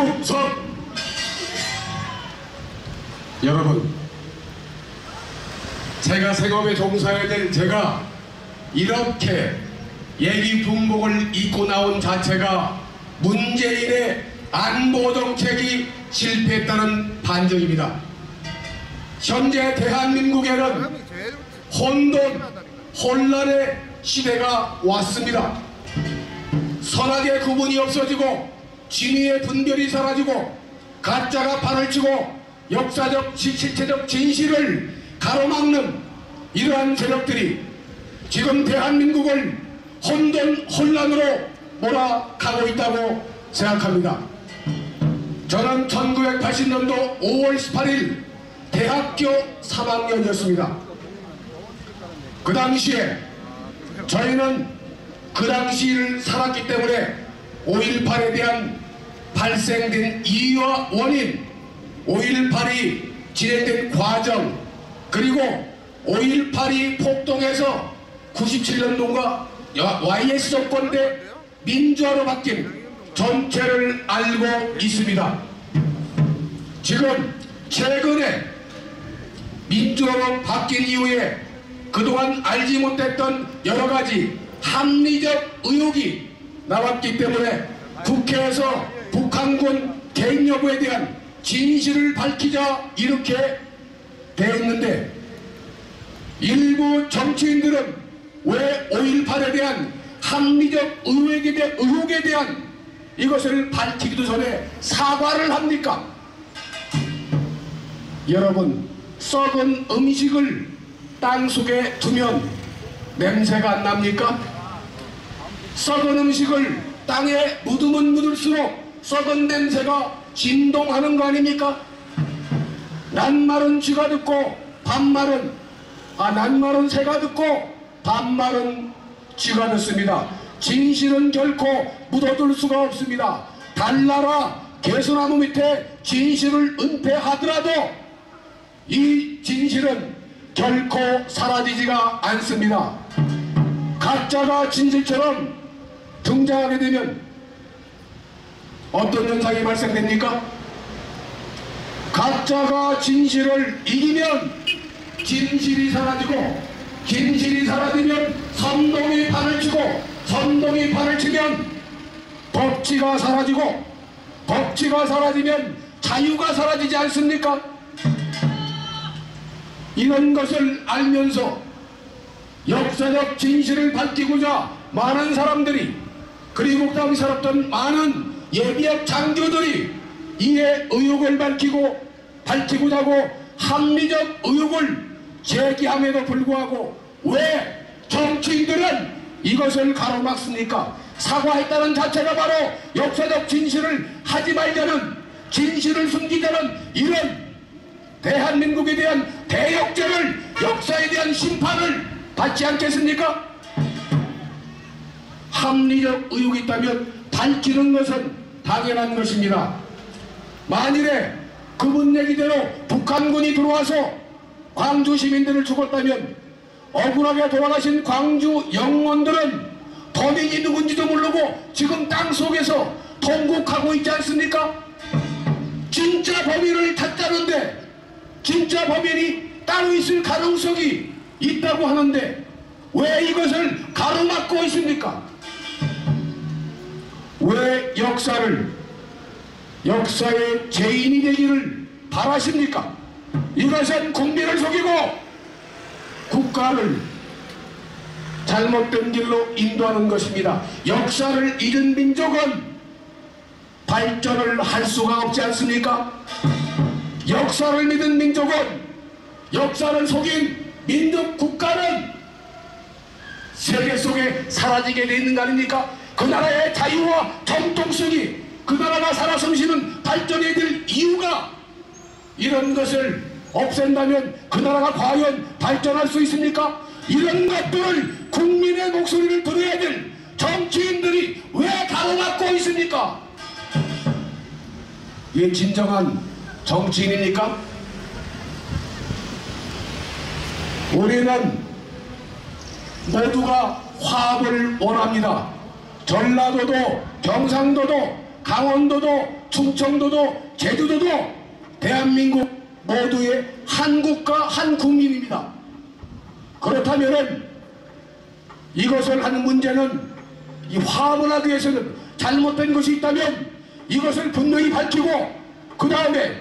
충성! 여러분, 제가 생업에 종사해야 될 제가 이렇게 예비 군복을 입고 나온 자체가 문재인의 안보 정책이 실패했다는 반증입니다. 현재 대한민국에는 혼돈, 혼란의 시대가 왔습니다. 선악의 구분이 없어지고 진위의 분별이 사라지고 가짜가 판을 치고 역사적, 실체적 진실을 가로막는 이러한 세력들이 지금 대한민국을 혼돈, 혼란으로 몰아가고 있다고 생각합니다. 저는 1980년도 5월 18일 대학교 3학년이었습니다. 그 당시에 저희는 그 당시를 살았기 때문에 5.18에 대한 발생된 이유와 원인, 5.18이 진행된 과정, 그리고 5.18이 폭동해서 97년도인가 YS 정권 때 민주화로 바뀐 전체를 알고 있습니다. 지금 최근에 민주화로 바뀐 이후에 그동안 알지 못했던 여러가지 합리적 의혹이 나왔기 때문에 국회에서 북한군 개입 여부에 대한 진실을 밝히자 이렇게 되어 있는데, 일부 정치인들은 왜 5.18에 대한 합리적 의혹에 대한 이것을 밝히기도 전에 사과를 합니까? 여러분, 썩은 음식을 땅속에 두면 냄새가 안 납니까? 썩은 음식을 땅에 묻으면 묻을수록 썩은 냄새가 진동하는 거 아닙니까? 낱말은 쥐가 듣고 낱말은 새가 듣고 반말은 쥐가 듣습니다. 진실은 결코 묻어둘 수가 없습니다. 달나라 개소나무 밑에 진실을 은폐하더라도 이 진실은 결코 사라지지가 않습니다. 가짜가 진실처럼 등장하게 되면 어떤 현상이 발생됩니까? 가짜가 진실을 이기면 진실이 사라지고, 진실이 사라지면 선동이 판을 치고, 선동이 판을 치면 법치가 사라지고, 법치가 사라지면 자유가 사라지지 않습니까? 이런 것을 알면서 역사적 진실을 밝히고자 많은 사람들이, 그리고 그 당시 살았던 많은 예비역 장교들이 이에 의혹을 밝히고자 하고 합리적 의혹을 제기함에도 불구하고 왜 정치인들은 이것을 가로막습니까? 사과했다는 자체가 바로 역사적 진실을 하지 말자는, 진실을 숨기자는 이런 대한민국에 대한 대역죄를, 역사에 대한 심판을 받지 않겠습니까? 합리적 의혹이 있다면 밝히는 것은 당연한 것입니다. 만일에 그분 얘기대로 북한군이 들어와서 광주 시민들을 죽었다면 억울하게 돌아가신 광주 영혼들은 범인이 누군지도 모르고 지금 땅속에서 통곡하고 있지 않습니까? 진짜 범인을 찾자는데, 진짜 범인이 따로 있을 가능성이 있다고 하는데 왜 이것을 가로막고 있습니까? 왜 역사의 죄인이 되기를 바라십니까? 이것은 국민을 속이고 국가를 잘못된 길로 인도하는 것입니다. 역사를 잃은 민족은 발전을 할 수가 없지 않습니까? 역사를 믿은 민족은, 역사를 속인 민족 국가는 세계 속에 사라지게 돼 있는 거 아닙니까? 그 나라의 자유와 정통성이, 그 나라가 살아 숨쉬는 발전해야 될 이유가, 이런 것을 없앤다면 그 나라가 과연 발전할 수 있습니까? 이런 것들을, 국민의 목소리를 들어야 될 정치인들이 왜 가로막고 있습니까? 이게 진정한 정치인입니까? 우리는 모두가 화합을 원합니다. 전라도도 경상도도 강원도도 충청도도 제주도도 대한민국 모두의 한 국가 한 국민입니다. 그렇다면 이것을 하는 문제는 이 화합을 하기 위해서는 잘못된 것이 있다면 이것을 분명히 밝히고 그 다음에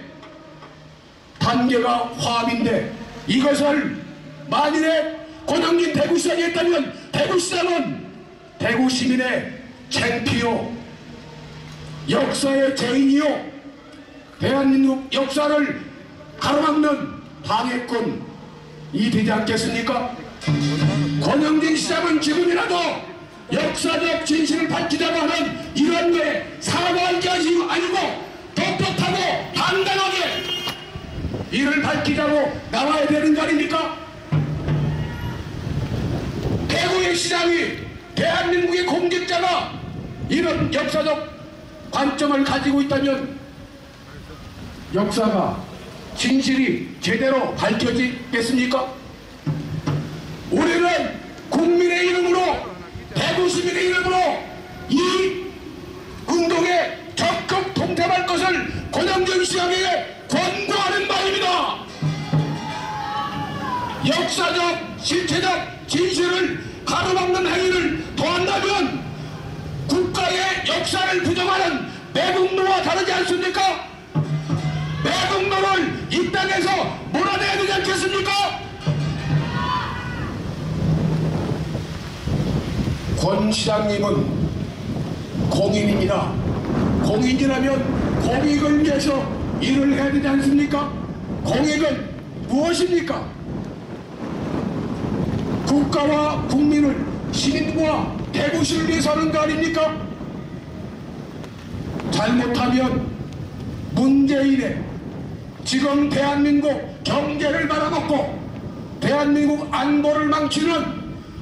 단계가 화합인데 이것을 만일에 권영진 대구시장이 했다면 대구시장은 대구 시민의 창피요 역사의 죄인이요 대한민국 역사를 가로막는 방해꾼이 되지 않겠습니까? 권영진 시장은 지금이라도 역사적 진실을 밝히자고 하는 이런 게 사과할 게 아니고 떳떳하고 당당하게 이를 밝히자고 나와야 되는 거 아닙니까? 대구의 시장이 대한민국의 공직자가 이런 역사적 관점을 가지고 있다면 역사가 진실이 제대로 밝혀지겠습니까? 우리는 국민의 이름으로 대구 시민의 이름으로 이 운동에 적극 동참할 것을 권영진 시장에게 권고하는 바입니다. 역사적 실체적 진실을 가로막는 행위를 더한다면 국가의 역사를 부정하는 매국노와 다르지 않습니까? 매국노를 이 땅에서 몰아내야 되지 않겠습니까? 권 시장님은 공인입니다. 공인이라면 공익을 위해서 일을 해야 되지 않습니까? 공익은 무엇입니까? 국가와 국민을 시민과 대구시를 위해서 하는 거 아닙니까? 잘못하면 문재인의 지금 대한민국 경제를 말아먹고 대한민국 안보를 망치는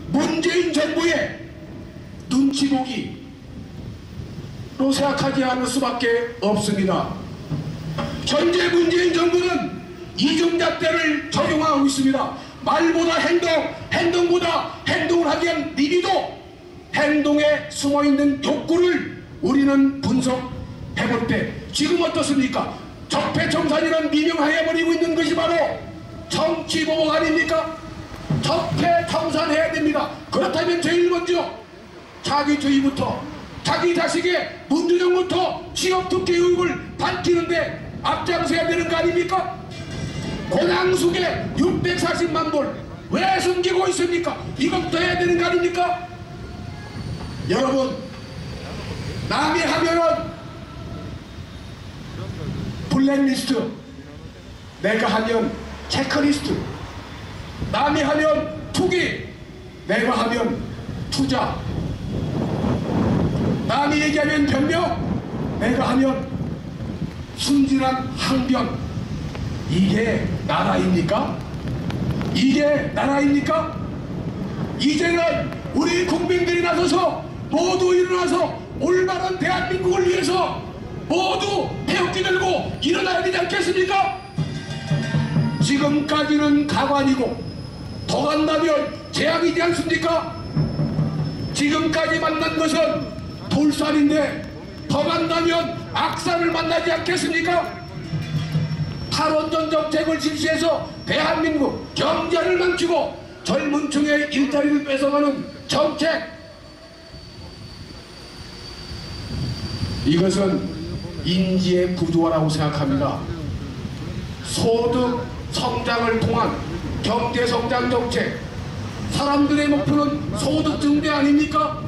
문재인 정부의 눈치보기로 생각하지 않을 수밖에 없습니다. 현재 문재인 정부는 이중잣대를 적용하고 있습니다. 말보다 행동보다 행동을 하기 위한 미리도 행동에 숨어있는 욕구를 우리는 분석해볼 때 지금 어떻습니까? 적폐청산이란 미명해버리고 있는 것이 바로 정치보복 아닙니까? 적폐청산해야 됩니다. 그렇다면 제일 먼저 자기주의부터 자기 자식의 문제점부터 취업특혜 의혹을 밝히는데 앞장서야 되는 거 아닙니까? 고향숙에 640만 불 왜 숨기고 있습니까? 이것도 해야 되는 거 아닙니까? 여러분, 남이 하면은 블랙리스트, 내가 하면 체크리스트, 남이 하면 투기, 내가 하면 투자, 남이 얘기하면 변명, 내가 하면 순진한 항변. 이게 나라입니까? 이게 나라입니까? 이제는 우리 국민들이 나서서 모두 일어나서 올바른 대한민국을 위해서 모두 태극기 들고 일어나야 되지 않겠습니까? 지금까지는 가관이고 더 간다면 재앙이지 않습니까? 지금까지 만난 것은 돌산인데 더 간다면 악산을 만나지 않겠습니까? 탈원전 정책을 실시해서 대한민국 경제를 망치고 젊은 층의 일자리를 뺏어가는 정책, 이것은 인지의 부조화라고 생각합니다. 소득 성장을 통한 경제성장 정책, 사람들의 목표는 소득 증대 아닙니까?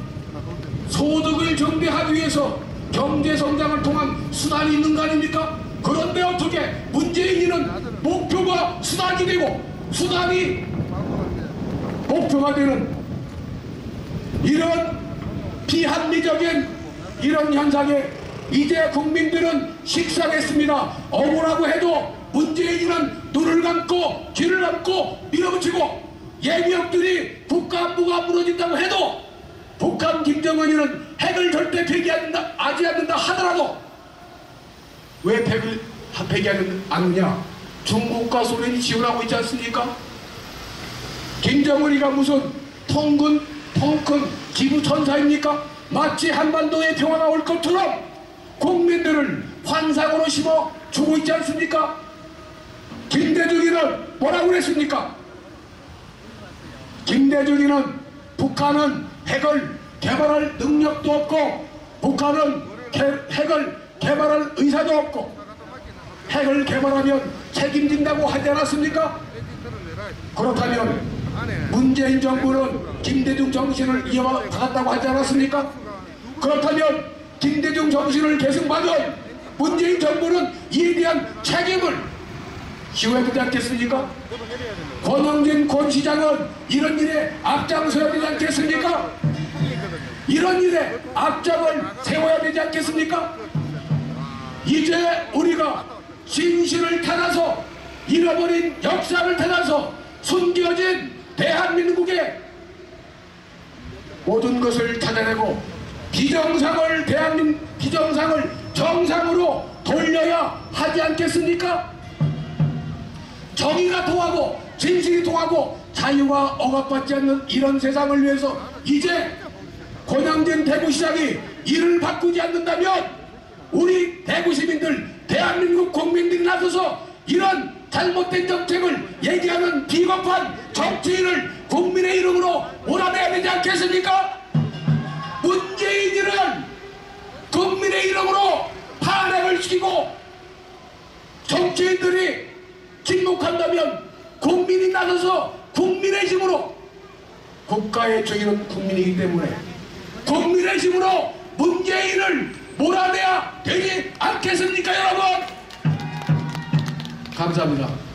소득을 증대하기 위해서 경제성장을 통한 수단이 있는 거 아닙니까? 그런데 어떻게 문재인이는 목표가 수단이 되고 수단이 목표가 되는 이런 비합리적인 이런 현상에 이제 국민들은 식상했습니다. 억울하고 해도 문재인이는 눈을 감고 귀를 감고 밀어붙이고 예비역들이 국가안보가 무너진다고 해도 북한 김정은이는 핵을 절대 폐기하지 않는다 하더라도 왜 핵을 폐기하지 않느냐? 중국과 소련이 지원하고 있지 않습니까? 김정은이가 무슨 통큰 기부천사입니까? 마치 한반도에 평화가 올 것처럼 국민들을 환상으로 심어 주고 있지 않습니까? 김대중이는 뭐라고 그랬습니까? 김대중이는 북한은 핵을 개발할 능력도 없고 북한은 핵을 개발할 의사도 없고 핵을 개발하면 책임진다고 하지 않았습니까? 그렇다면 문재인 정부는 김대중 정신을 이어받았다고 하지 않았습니까? 그렇다면 김대중 정신을 계승받은 문재인 정부는 이에 대한 책임을 지어야 되지 않겠습니까? 권영진 권 시장은 이런 일에 앞장서야 되지 않겠습니까? 이런 일에 앞장을 세워야 되지 않겠습니까? 이제 우리가 진실을 찾아서 잃어버린 역사를 찾아서 숨겨진 대한민국의 모든 것을 찾아내고 비정상을 정상으로 돌려야 하지 않겠습니까? 정의가 통하고 진실이 통하고 자유가 억압받지 않는 이런 세상을 위해서 이제 권영진 대구시장이 이를 바꾸지 않는다면 우리 대구 시민들 대한민국 국민들이 나서서 이런 잘못된 정책을 얘기하는 비겁한 정치인을 국민의 이름으로 몰아내야 되지 않겠습니까? 문재인이는 국민의 이름으로 탄핵을 시키고 정치인들이 침묵한다면 국민이 나서서 국민의 힘으로 국가의 주인은 국민이기 때문에 국민의 힘으로 문재인을 몰아내야 되지 않겠습니까 여러분? 감사합니다.